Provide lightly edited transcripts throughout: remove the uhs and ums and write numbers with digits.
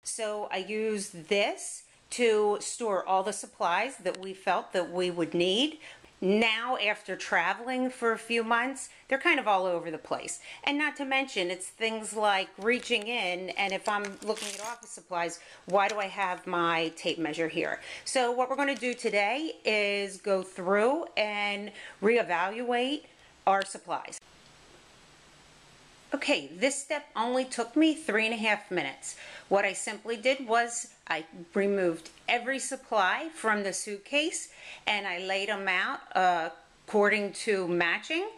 So I used this to store all the supplies that we felt that we would need. Now, after traveling for a few months, they're kind of all over the place. And not to mention, it's things like reaching in, and if I'm looking at office supplies, why do I have my tape measure here? So what we're going to do today is go through and reevaluate our supplies. Okay, this step only took me 3.5 minutes. What I simply did was I removed every supply from the suitcase and I laid them out according to matching.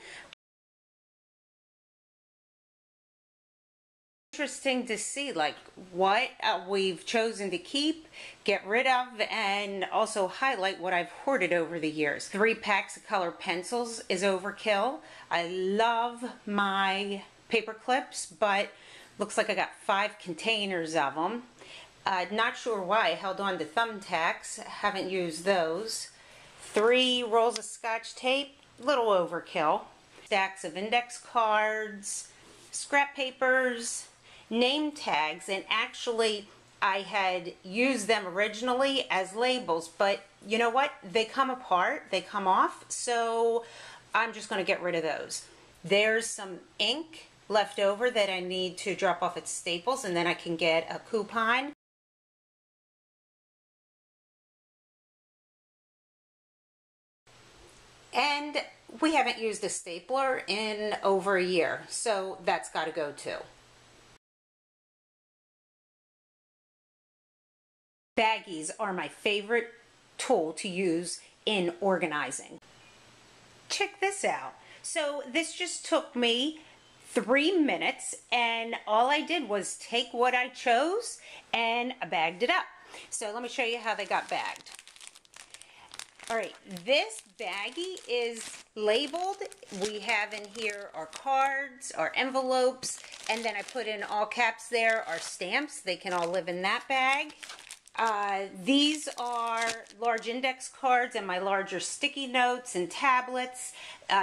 Interesting to see like what we've chosen to keep, get rid of, and also highlight what I've hoarded over the years. 3 packs of color pencils is overkill. I love my paper clips, but looks like I got 5 containers of them. Not sure why I held on to thumbtacks, haven't used those. 3 rolls of Scotch tape, little overkill. Stacks of index cards, scrap papers, name tags, and actually I had used them originally as labels, but you know what? They come apart, they come off, so I'm just going to get rid of those. There's some ink left over that I need to drop off at Staples, and then I can get a coupon. And we haven't used a stapler in over a year, so that's got to go too. Baggies are my favorite tool to use in organizing. Check this out. So this just took me 3 minutes, and all I did was take what I chose and I bagged it up. So let me show you how they got bagged. All right, this baggie is labeled. We have in here our cards, our envelopes, and then I put in all caps there our stamps. They can all live in that bag. These are large index cards and my larger sticky notes and tablets.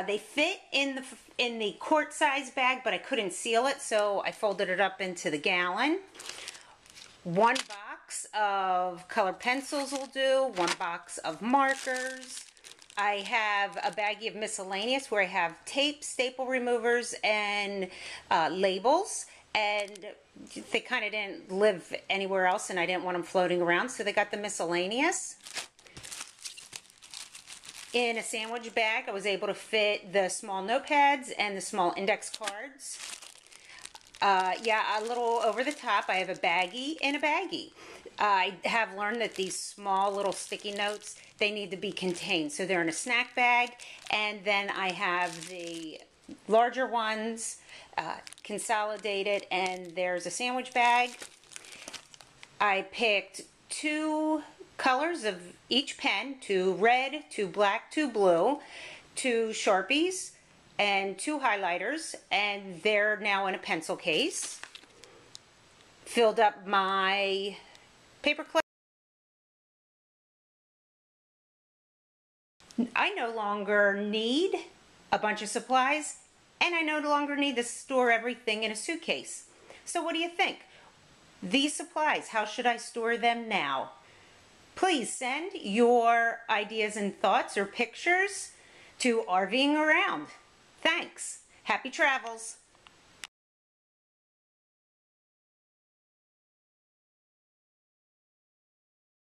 They fit in the quart size bag, but I couldn't seal it, so I folded it up into the gallon. 1 box of color pencils will do, 1 box of markers. I have a baggie of miscellaneous where I have tape, staple removers, and labels. And they kind of didn't live anywhere else, and I didn't want them floating around, so they got the miscellaneous. In a sandwich bag, I was able to fit the small notepads and the small index cards. Yeah, a little over the top, I have a baggie in a baggie. I have learned that these small little sticky notes, they need to be contained. So they're in a snack bag, and then I have the larger ones consolidated, and there's a sandwich bag. I picked 2 colors of each pen, 2 red, 2 black, 2 blue, 2 Sharpies, and 2 highlighters, and they're now in a pencil case. Filled up my paper clip. I no longer need a bunch of supplies, and I no longer need to store everything in a suitcase. So what do you think? These supplies, how should I store them now? Please send your ideas and thoughts or pictures to RVing Around. Thanks. Happy travels.